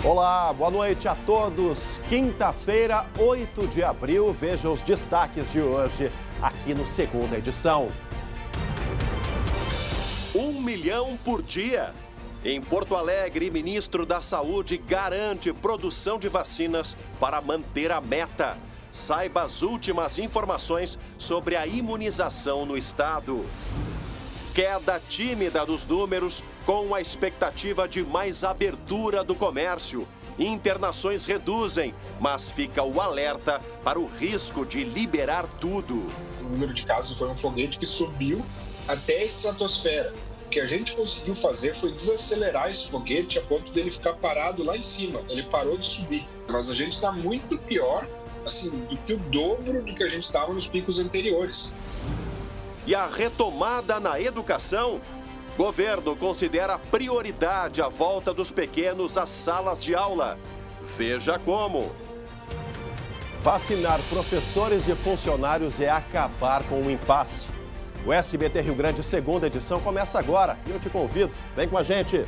Olá, boa noite a todos. Quinta-feira, 8 de abril, veja os destaques de hoje aqui no Segunda Edição. 1 milhão por dia. Em Porto Alegre, ministro da Saúde garante produção de vacinas para manter a meta. Saiba as últimas informações sobre a imunização no estado. Queda tímida dos números com a expectativa de mais abertura do comércio. Internações reduzem, mas fica o alerta para o risco de liberar tudo. O número de casos foi um foguete que subiu até a estratosfera. O que a gente conseguiu fazer foi desacelerar esse foguete a ponto dele ficar parado lá em cima. Ele parou de subir. Mas a gente está muito pior, assim, do que o dobro do que a gente estava nos picos anteriores. E a retomada na educação? Governo considera prioridade a volta dos pequenos às salas de aula. Veja como. Vacinar professores e funcionários é acabar com o impasse. O SBT Rio Grande Segunda Edição começa agora e eu te convido. Vem com a gente.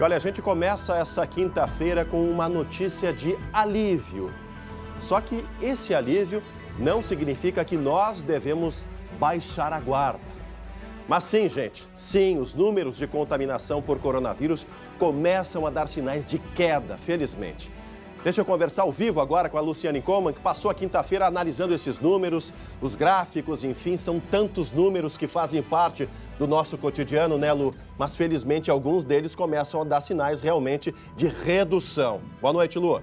Olha, a gente começa essa quinta-feira com uma notícia de alívio. Só que esse alívio não significa que nós devemos baixar a guarda. Mas sim, gente, sim, os números de contaminação por coronavírus começam a dar sinais de queda, felizmente. Deixa eu conversar ao vivo agora com a Luciane Coman, que passou a quinta-feira analisando esses números, os gráficos, enfim, são tantos números que fazem parte do nosso cotidiano, né, Lu? Mas, felizmente, alguns deles começam a dar sinais realmente de redução. Boa noite, Lu.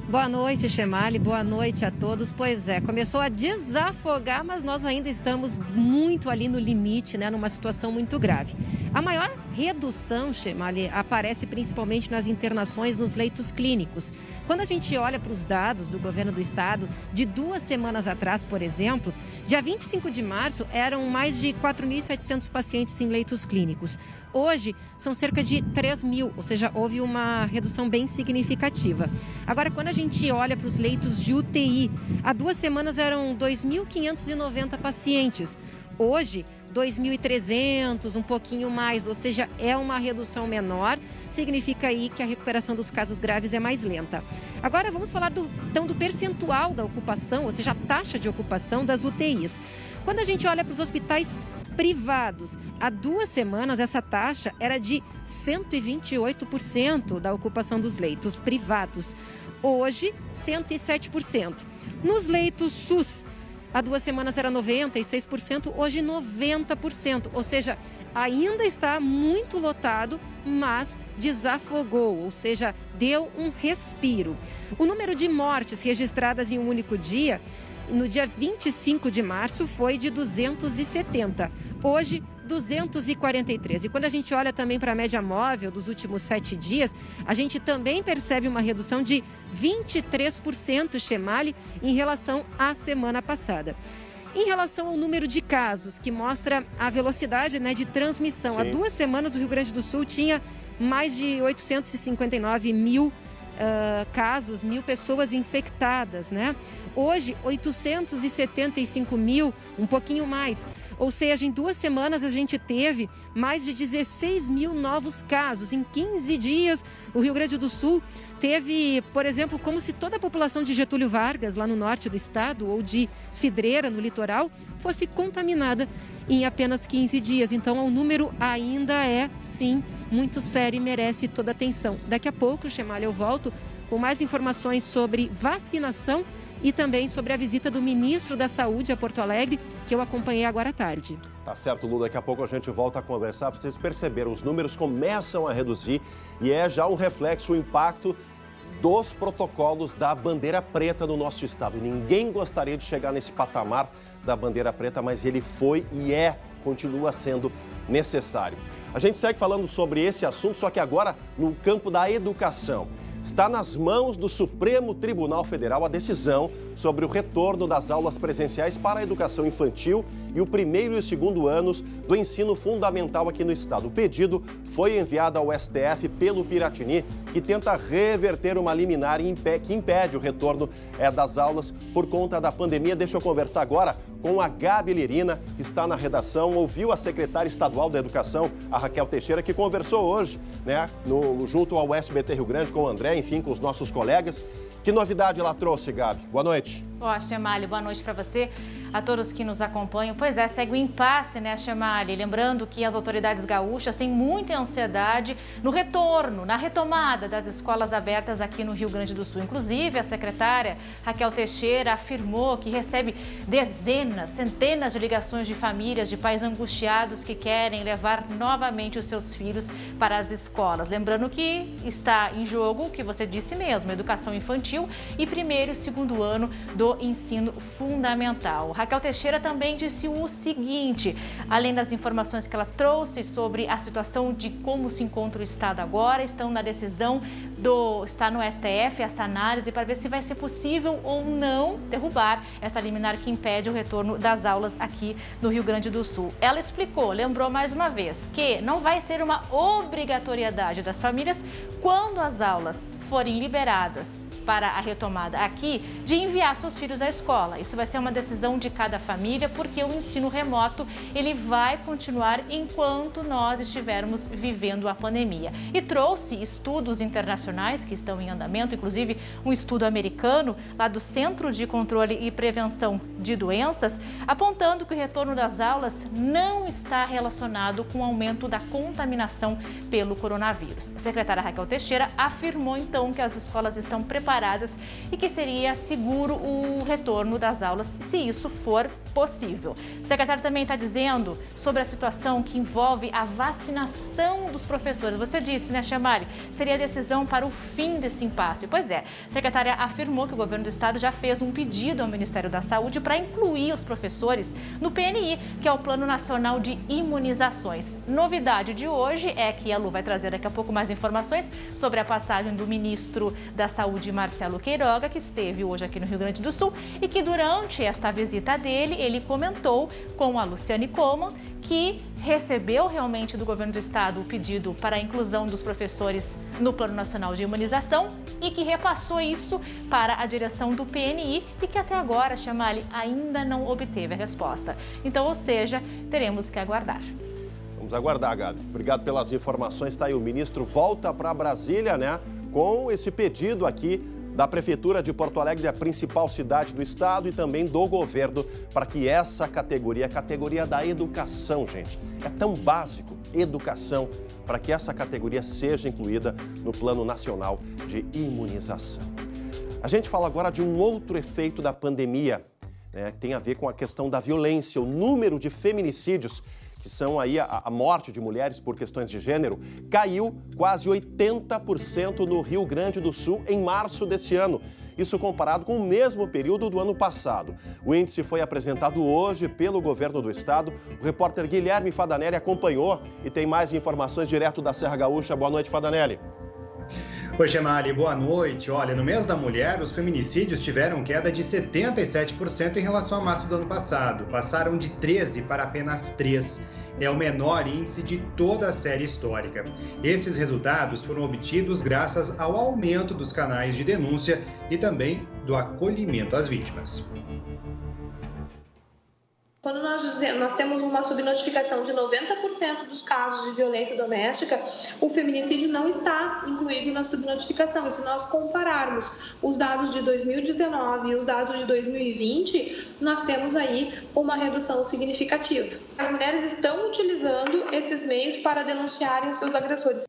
Boa noite, Chemali. Boa noite a todos. Pois é, começou a desafogar, mas nós ainda estamos muito ali no limite, né? Numa situação muito grave. A maior redução, Chemali, aparece principalmente nas internações nos leitos clínicos. Quando a gente olha para os dados do governo do estado, de 2 semanas atrás, por exemplo, dia 25 de março, eram mais de 4.700 pacientes em leitos clínicos. Hoje, são cerca de 3.000, ou seja, houve uma redução bem significativa. Agora, quando a gente olha para os leitos de UTI, há 2 semanas eram 2.590 pacientes. Hoje, 2.300, um pouquinho mais, ou seja, é uma redução menor, significa aí que a recuperação dos casos graves é mais lenta. Agora vamos falar do percentual da ocupação, ou seja, a taxa de ocupação das UTIs. Quando a gente olha para os hospitais privados, há 2 semanas essa taxa era de 128% da ocupação dos leitos privados. Hoje, 107%. Nos leitos SUS, há 2 semanas era 96%, hoje 90%. Ou seja, ainda está muito lotado, mas desafogou, ou seja, deu um respiro. O número de mortes registradas em um único dia, no dia 25 de março, foi de 270. Hoje, 243. E quando a gente olha também para a média móvel dos últimos 7 dias, a gente também percebe uma redução de 23%, Chemali, em relação à semana passada. Em relação ao número de casos, que mostra a velocidade, né, de transmissão. Sim. Há 2 semanas o Rio Grande do Sul tinha mais de 859 mil casos, 1.000 pessoas infectadas, né? Hoje, 875 mil, um pouquinho mais. Ou seja, em 2 semanas a gente teve mais de 16 mil novos casos. Em 15 dias, o Rio Grande do Sul teve, por exemplo, como se toda a população de Getúlio Vargas, lá no norte do estado, ou de Cidreira, no litoral, fosse contaminada em apenas 15 dias. Então, o número ainda é, sim, muito sério e merece toda a atenção. Daqui a pouco, Chemali, eu volto com mais informações sobre vacinação e também sobre a visita do ministro da Saúde a Porto Alegre, que eu acompanhei agora à tarde. Tá certo, Lu. Daqui a pouco a gente volta a conversar. Vocês perceberam, os números começam a reduzir e é já um reflexo, o impacto dos protocolos da bandeira preta no nosso estado. Ninguém gostaria de chegar nesse patamar da bandeira preta, mas ele foi e continua sendo necessário. A gente segue falando sobre esse assunto, só que agora no campo da educação. Está nas mãos do Supremo Tribunal Federal a decisão sobre o retorno das aulas presenciais para a educação infantil e o 1º e o 2º anos do ensino fundamental aqui no estado. O pedido foi enviado ao STF pelo Piratini, que tenta reverter uma liminar que impede o retorno das aulas por conta da pandemia. Deixa eu conversar agora com a Gabi Lirina, que está na redação. Ouviu a secretária estadual da Educação, a Raquel Teixeira, que conversou hoje, né, junto ao SBT Rio Grande, com o André, enfim, com os nossos colegas. Que novidade ela trouxe, Gabi? Boa noite. Ó, Chemali, boa noite para você, a todos que nos acompanham. Pois é, segue o impasse, né, Chemali? Lembrando que as autoridades gaúchas têm muita ansiedade no retorno, na retomada das escolas abertas aqui no Rio Grande do Sul. Inclusive, a secretária Raquel Teixeira afirmou que recebe dezenas, centenas de ligações de famílias, de pais angustiados que querem levar novamente os seus filhos para as escolas. Lembrando que está em jogo o que você disse mesmo, educação infantil e primeiro e segundo ano do ensino fundamental. Raquel Teixeira também disse o seguinte, além das informações que ela trouxe sobre a situação de como se encontra o Estado agora, estão na decisão está no STF essa análise para ver se vai ser possível ou não derrubar essa liminar que impede o retorno das aulas aqui no Rio Grande do Sul. Ela explicou, lembrou mais uma vez, que não vai ser uma obrigatoriedade das famílias quando as aulas forem liberadas para a retomada aqui, de enviar seus filhos à escola. Isso vai ser uma decisão de cada família, porque o ensino remoto, ele vai continuar enquanto nós estivermos vivendo a pandemia. E trouxe estudos internacionais que estão em andamento, inclusive um estudo americano, lá do Centro de Controle e Prevenção de Doenças, apontando que o retorno das aulas não está relacionado com o aumento da contaminação pelo coronavírus. A secretária Raquel Teixeira afirmou, então, que as escolas estão preparadas e que seria seguro o retorno das aulas, se isso for possível. O secretário também está dizendo sobre a situação que envolve a vacinação dos professores. Você disse, né, Chemali? Seria a decisão para o fim desse impasse. Pois é, a secretária afirmou que o governo do estado já fez um pedido ao Ministério da Saúde para incluir os professores no PNI, que é o Plano Nacional de Imunizações. Novidade de hoje é que a Lu vai trazer daqui a pouco mais informações sobre a passagem do ministro da Saúde, Marcelo Queiroga, que esteve hoje aqui no Rio Grande do Sul e que durante esta visita dele, ele comentou com a Luciane Coman que recebeu realmente do governo do estado o pedido para a inclusão dos professores no Plano Nacional de Imunização e que repassou isso para a direção do PNI e que até agora, Chemali, ainda não obteve a resposta. Então, ou seja, teremos que aguardar. Vamos aguardar, Gabi. Obrigado pelas informações. Está aí, o ministro volta para Brasília, né, com esse pedido aqui da Prefeitura de Porto Alegre, a principal cidade do estado, e também do governo, para que essa categoria, a categoria da educação, gente, é tão básico, educação, para que essa categoria seja incluída no Plano Nacional de Imunização. A gente fala agora de um outro efeito da pandemia, né, que tem a ver com a questão da violência, o número de feminicídios, que são aí a morte de mulheres por questões de gênero, caiu quase 80% no Rio Grande do Sul em março desse ano. Isso comparado com o mesmo período do ano passado. O índice foi apresentado hoje pelo governo do estado. O repórter Guilherme Fadanelli acompanhou e tem mais informações direto da Serra Gaúcha. Boa noite, Fadanelli. Oi, Chemali, boa noite. Olha, no mês da mulher, os feminicídios tiveram queda de 77% em relação a março do ano passado. Passaram de 13 para apenas 3. É o menor índice de toda a série histórica. Esses resultados foram obtidos graças ao aumento dos canais de denúncia e também do acolhimento às vítimas. Quando nós temos uma subnotificação de 90% dos casos de violência doméstica, o feminicídio não está incluído na subnotificação. E se nós compararmos os dados de 2019 e os dados de 2020, nós temos aí uma redução significativa. As mulheres estão utilizando esses meios para denunciarem os seus agressores.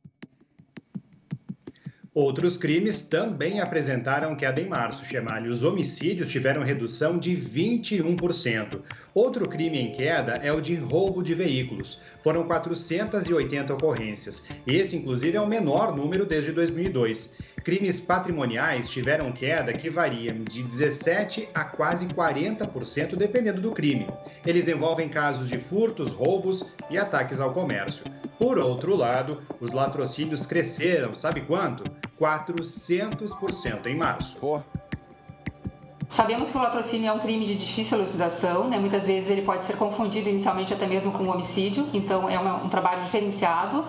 Outros crimes também apresentaram queda em março, Chemali. Os homicídios tiveram redução de 21%. Outro crime em queda é o de roubo de veículos. Foram 480 ocorrências. Esse, inclusive, é o menor número desde 2002. Crimes patrimoniais tiveram queda que variam de 17% a quase 40%, dependendo do crime. Eles envolvem casos de furtos, roubos e ataques ao comércio. Por outro lado, os latrocínios cresceram, sabe quanto? 400% em março. Sabemos que o latrocínio é um crime de difícil elucidação, né? Muitas vezes ele pode ser confundido inicialmente até mesmo com um homicídio, então é um trabalho diferenciado.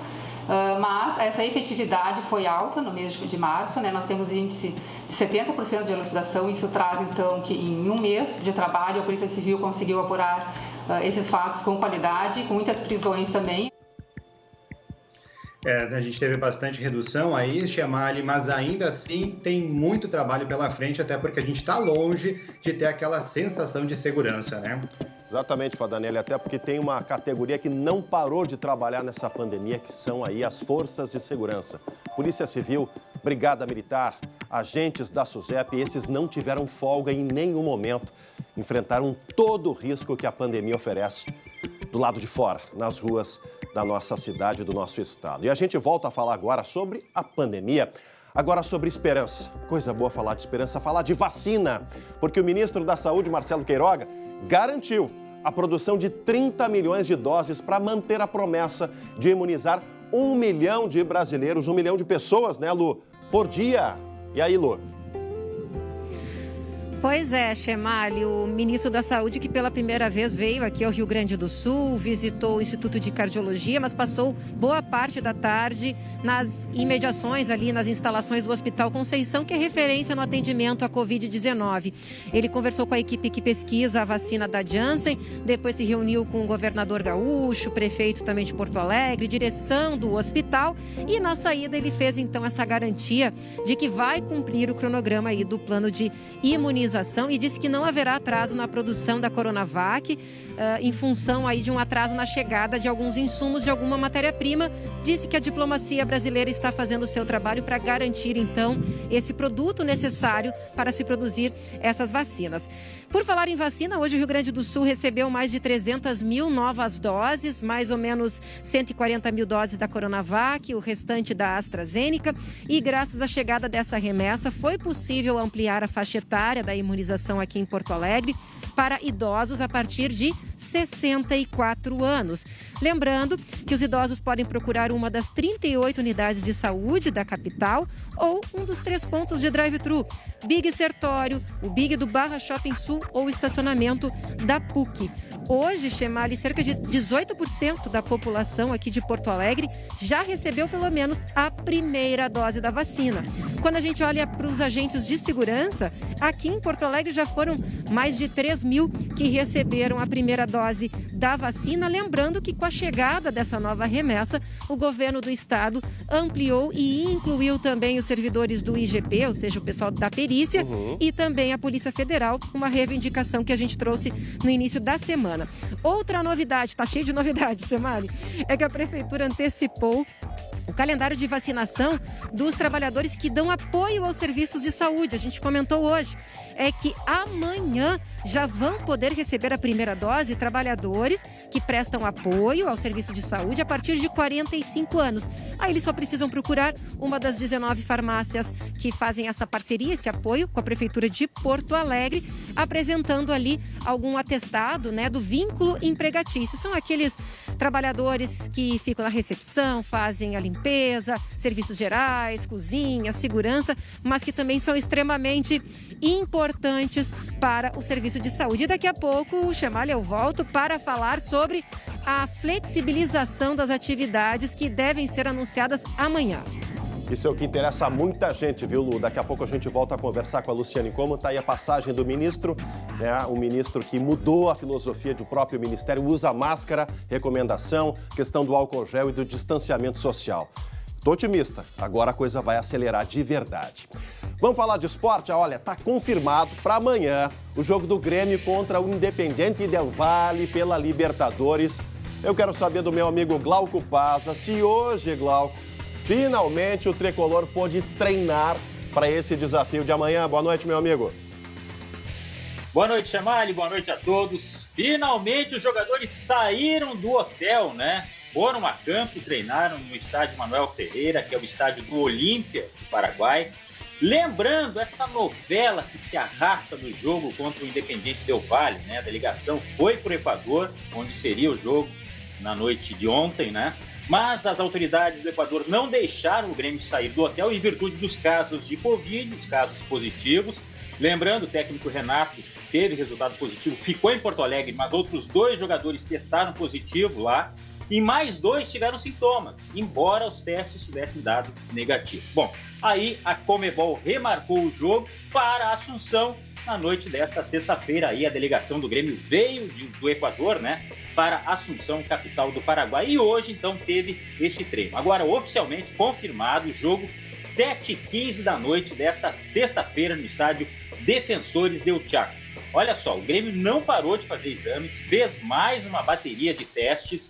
Mas essa efetividade foi alta no mês de março, né? Nós temos índice de 70% de elucidação, isso traz então que em um mês de trabalho a Polícia Civil conseguiu apurar esses fatos com qualidade, com muitas prisões também. A gente teve bastante redução aí, Chemali, mas ainda assim tem muito trabalho pela frente, até porque a gente está longe de ter aquela sensação de segurança, né? Exatamente, Fadanelli, até porque tem uma categoria que não parou de trabalhar nessa pandemia, que são aí as forças de segurança. Polícia Civil, Brigada Militar, agentes da SUSEP, esses não tiveram folga em nenhum momento. Enfrentaram todo o risco que a pandemia oferece do lado de fora, nas ruas da nossa cidade, do nosso estado. E a gente volta a falar agora sobre a pandemia, agora sobre esperança. Coisa boa falar de esperança, falar de vacina, porque o ministro da Saúde, Marcelo Queiroga, garantiu a produção de 30 milhões de doses para manter a promessa de imunizar 1 milhão de brasileiros, 1 milhão de pessoas, né, Lu, por dia. E aí, Lu? Pois é, Chemali, o ministro da Saúde que pela primeira vez veio aqui ao Rio Grande do Sul, visitou o Instituto de Cardiologia, mas passou boa parte da tarde nas imediações ali, nas instalações do Hospital Conceição, que é referência no atendimento à Covid-19. Ele conversou com a equipe que pesquisa a vacina da Janssen, depois se reuniu com o governador gaúcho, prefeito também de Porto Alegre, direção do hospital, e na saída ele fez então essa garantia de que vai cumprir o cronograma aí do plano de imunização e disse que não haverá atraso na produção da Coronavac, em função aí de um atraso na chegada de alguns insumos de alguma matéria-prima. Disse que a diplomacia brasileira está fazendo o seu trabalho para garantir, então, esse produto necessário para se produzir essas vacinas. Por falar em vacina, hoje o Rio Grande do Sul recebeu mais de 300 mil novas doses, mais ou menos 140 mil doses da Coronavac, o restante da AstraZeneca, e graças à chegada dessa remessa foi possível ampliar a faixa etária da imunização aqui em Porto Alegre para idosos a partir de 64 anos. Lembrando que os idosos podem procurar uma das 38 unidades de saúde da capital ou um dos 3 pontos de drive-thru, Big Sertório, o Big do Barra Shopping Sul ou o estacionamento da PUC. Hoje, Chemali, cerca de 18% da população aqui de Porto Alegre já recebeu pelo menos a primeira dose da vacina. Quando a gente olha para os agentes de segurança, aqui em Porto Alegre já foram mais de 3 mil que receberam a primeira dose da vacina. Lembrando que com a chegada dessa nova remessa, o governo do estado ampliou e incluiu também os servidores do IGP, ou seja, o pessoal da perícia, e também a Polícia Federal, uma reivindicação que a gente trouxe no início da semana. Outra novidade, tá cheio de novidades, Chemali, é que a Prefeitura antecipou o calendário de vacinação dos trabalhadores que dão apoio aos serviços de saúde. A gente comentou hoje, é que amanhã já vão poder receber a primeira dose trabalhadores que prestam apoio ao serviço de saúde a partir de 45 anos. Aí eles só precisam procurar uma das 19 farmácias que fazem essa parceria, esse apoio com a Prefeitura de Porto Alegre, apresentando ali algum atestado, né, do vínculo empregatício. São aqueles trabalhadores que ficam na recepção, fazem a limpeza, serviços gerais, cozinha, segurança, mas que também são extremamente importantes para o serviço de saúde. E daqui a pouco, Chemali, eu volto para falar sobre a flexibilização das atividades que devem ser anunciadas amanhã. Isso é o que interessa a muita gente, viu, Lu? Daqui a pouco a gente volta a conversar com a Luciane Como. Está aí a passagem do ministro, né? Um ministro que mudou a filosofia do próprio ministério, usa máscara, recomendação, questão do álcool gel e do distanciamento social. Estou otimista, agora a coisa vai acelerar de verdade. Vamos falar de esporte? Olha, está confirmado para amanhã o jogo do Grêmio contra o Independiente del Valle pela Libertadores. Eu quero saber do meu amigo Glauco Paza se hoje, Glauco, finalmente o tricolor pôde treinar para esse desafio de amanhã. Boa noite, meu amigo. Boa noite, Chemali. Boa noite a todos. Finalmente os jogadores saíram do hotel, né? Foram a campo e treinaram no estádio Manuel Ferreira, que é o estádio do Olímpia, do Paraguai. Lembrando, essa novela que se arrasta no jogo contra o Independiente del Valle, né? A delegação foi para o Equador, onde seria o jogo na noite de ontem, né? Mas as autoridades do Equador não deixaram o Grêmio sair do hotel em virtude dos casos de Covid, os casos positivos. Lembrando, o técnico Renato teve resultado positivo, ficou em Porto Alegre, mas outros 2 jogadores testaram positivo lá. e mais 2 tiveram sintomas, embora os testes tivessem dado negativo. Bom, aí a Conmebol remarcou o jogo para Assunção na noite desta sexta-feira. Aí a delegação do Grêmio veio do Equador, né, para Assunção, capital do Paraguai, e hoje então teve este treino. Agora, oficialmente confirmado o jogo 7h15 da noite desta sexta-feira no estádio Defensores del Chaco. Olha só, o Grêmio não parou de fazer exames, fez mais uma bateria de testes,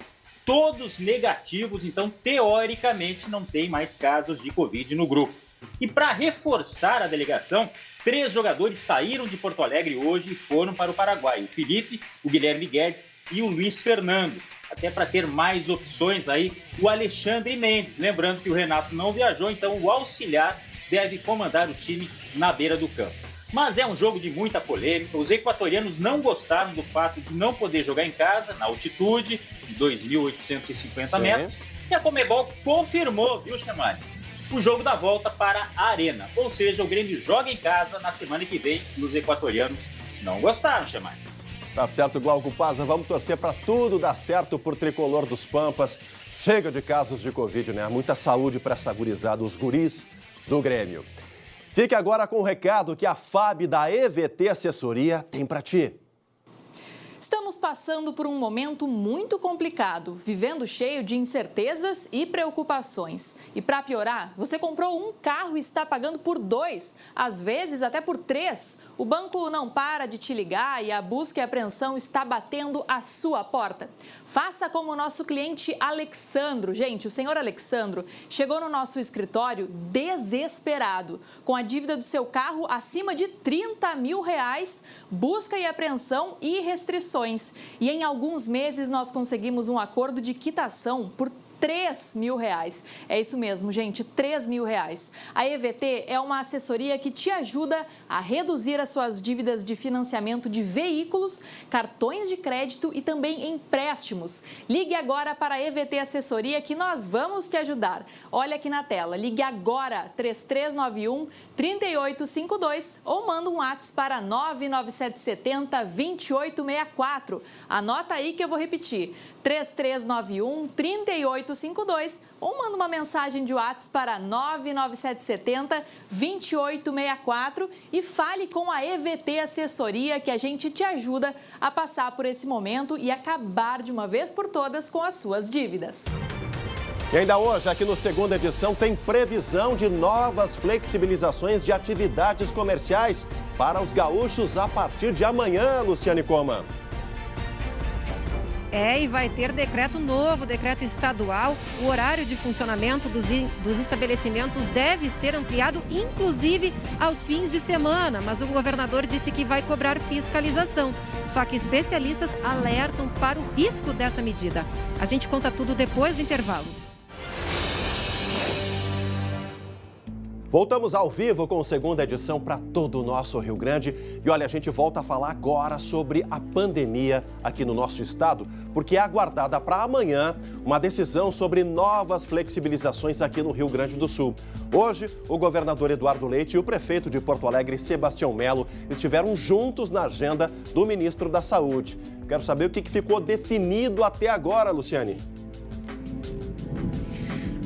todos negativos, então teoricamente não tem mais casos de Covid no grupo. E para reforçar a delegação, 3 jogadores saíram de Porto Alegre hoje e foram para o Paraguai: o Felipe, o Guilherme Guedes e o Luiz Fernando. Até para ter mais opções aí, o Alexandre Mendes. Lembrando que o Renato não viajou, então o auxiliar deve comandar o time na beira do campo. Mas é um jogo de muita polêmica. Os equatorianos não gostaram do fato de não poder jogar em casa, na altitude de 2.850 metros. E a Conmebol confirmou, viu, Chamari, o jogo da volta para a Arena. Ou seja, o Grêmio joga em casa na semana que vem. Os equatorianos não gostaram, Chamari. Tá certo, Glauco Pazza. Vamos torcer para tudo dar certo por Tricolor dos Pampas. Chega de casos de Covid, né? Muita saúde para essa gurizada, os guris do Grêmio. Fique agora com o recado que a FAB da EVT Assessoria tem para ti. Estamos passando por um momento muito complicado, vivendo cheio de incertezas e preocupações. E para piorar, você comprou um carro e está pagando por 2, às vezes até por 3. O banco não para de te ligar e a busca e apreensão está batendo a sua porta. Faça como o nosso cliente Alexandro. Gente, o senhor Alexandro chegou no nosso escritório desesperado, com a dívida do seu carro acima de R$30 mil, busca e apreensão e restrições. E em alguns meses nós conseguimos um acordo de quitação por R$3 mil. É isso mesmo, gente, R$3 mil. A EVT é uma assessoria que te ajuda a reduzir as suas dívidas de financiamento de veículos, cartões de crédito e também empréstimos. Ligue agora para a EVT Assessoria que nós vamos te ajudar. Olha aqui na tela, ligue agora 3391-3852 ou manda um WhatsApp para 99770-2864. Anota aí que eu vou repetir. 3391-3852 ou manda uma mensagem de WhatsApp para 99770-2864 e fale com a EVT Assessoria que a gente te ajuda a passar por esse momento e acabar de uma vez por todas com as suas dívidas. E ainda hoje, aqui no Segunda Edição, tem previsão de novas flexibilizações de atividades comerciais para os gaúchos a partir de amanhã, Luciane Coma. E vai ter decreto novo, decreto estadual. O horário de funcionamento dos estabelecimentos deve ser ampliado, inclusive aos fins de semana. Mas o governador disse que vai cobrar fiscalização. Só que especialistas alertam para o risco dessa medida. A gente conta tudo depois do intervalo. Voltamos ao vivo com a Segunda Edição para todo o nosso Rio Grande. E olha, a gente volta a falar agora sobre a pandemia aqui no nosso estado, porque é aguardada para amanhã uma decisão sobre novas flexibilizações aqui no Rio Grande do Sul. Hoje, o governador Eduardo Leite e o prefeito de Porto Alegre, Sebastião Melo, estiveram juntos na agenda do ministro da Saúde. Quero saber o que ficou definido até agora, Luciane.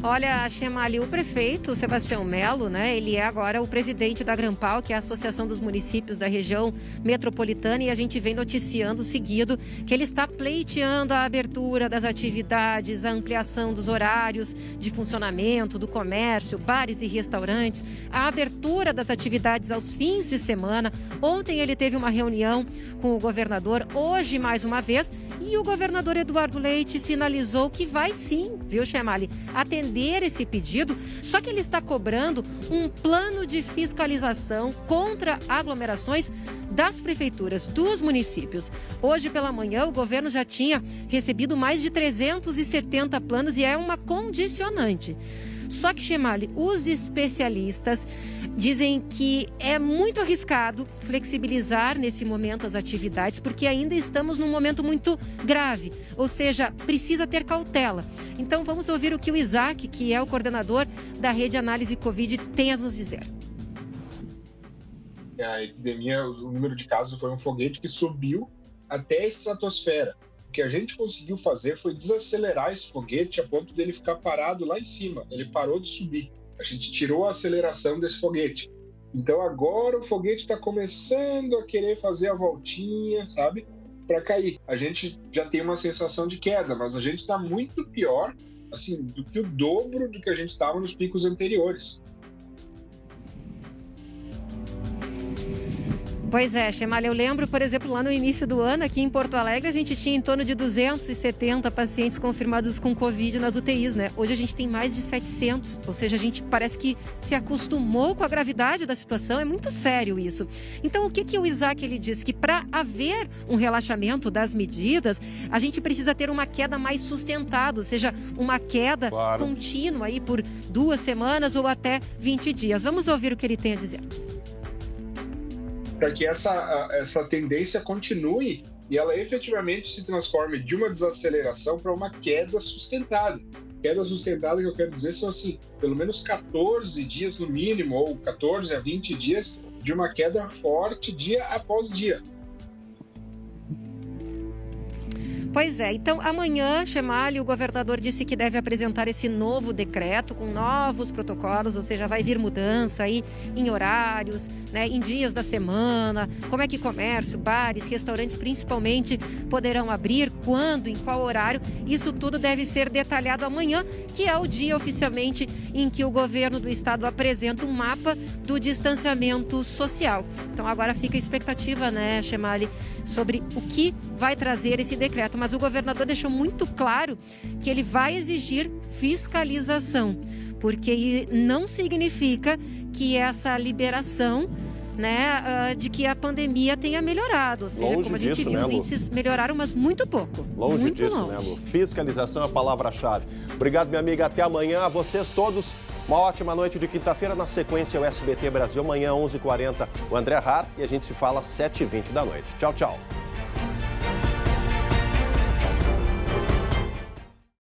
Olha, Chemali, o prefeito Sebastião Melo, né? Ele é agora o presidente da Grampal, que é a Associação dos Municípios da Região Metropolitana, e a gente vem noticiando seguido que ele está pleiteando a abertura das atividades, a ampliação dos horários de funcionamento do comércio, bares e restaurantes, a abertura das atividades aos fins de semana. Ontem ele teve uma reunião com o governador, hoje mais uma vez, e o governador Eduardo Leite sinalizou que vai sim, viu, Chemali, atender esse pedido, só que ele está cobrando um plano de fiscalização contra aglomerações das prefeituras, dos municípios. Hoje pela manhã, o governo já tinha recebido mais de 370 planos e é uma condicionante. Só que, Chemali, os especialistas dizem que é muito arriscado flexibilizar nesse momento as atividades, porque ainda estamos num momento muito grave, ou seja, precisa ter cautela. Então vamos ouvir o que o Isaac, que é o coordenador da Rede Análise Covid, tem a nos dizer. A epidemia, o número de casos foi um foguete que subiu até a estratosfera. O que a gente conseguiu fazer foi desacelerar esse foguete a ponto dele ficar parado lá em cima. Ele parou de subir. A gente tirou a aceleração desse foguete. Então agora o foguete está começando a querer fazer a voltinha, sabe? Para cair. A gente já tem uma sensação de queda, mas a gente está muito pior, assim, do que o dobro do que a gente estava nos picos anteriores. Pois é, Chemalha, eu lembro, por exemplo, lá no início do ano, aqui em Porto Alegre, a gente tinha em torno de 270 pacientes confirmados com Covid nas UTIs, né? Hoje a gente tem mais de 700, ou seja, a gente parece que se acostumou com a gravidade da situação, é muito sério isso. Então, o que o Isaac ele diz? Que para haver um relaxamento das medidas, a gente precisa ter uma queda mais sustentada, ou seja, uma queda contínua aí por 2 semanas ou até 20 dias. Vamos ouvir o que ele tem a dizer. Para que essa tendência continue e ela efetivamente se transforme de uma desaceleração para uma queda sustentada. Queda sustentada que eu quero dizer são assim, pelo menos 14 dias no mínimo, ou 14 a 20 dias de uma queda forte dia após dia. Pois é, então amanhã, Chemalha, o governador disse que deve apresentar esse novo decreto com novos protocolos, ou seja, vai vir mudança aí em horários, né, em dias da semana, como é que comércio, bares, restaurantes principalmente poderão abrir, quando, em qual horário, isso tudo deve ser detalhado amanhã, que é o dia oficialmente em que o governo do estado apresenta um mapa do distanciamento social. Então agora fica a expectativa, né, Chemalha, sobre o que vai trazer esse decreto, mas o governador deixou muito claro que ele vai exigir fiscalização, porque não significa que essa liberação, né, de que a pandemia tenha melhorado, ou seja, longe como a gente disso, viu, né, os Lu? índices melhoraram, mas muito pouco. Longe muito disso, longe. né, Lu? Fiscalização é a palavra-chave. Obrigado, minha amiga. Até amanhã. A vocês todos, uma ótima noite de quinta-feira. Na sequência, o SBT Brasil. Amanhã, 11h40, o André Har. E a gente se fala às 7h20 da noite. Tchau, tchau.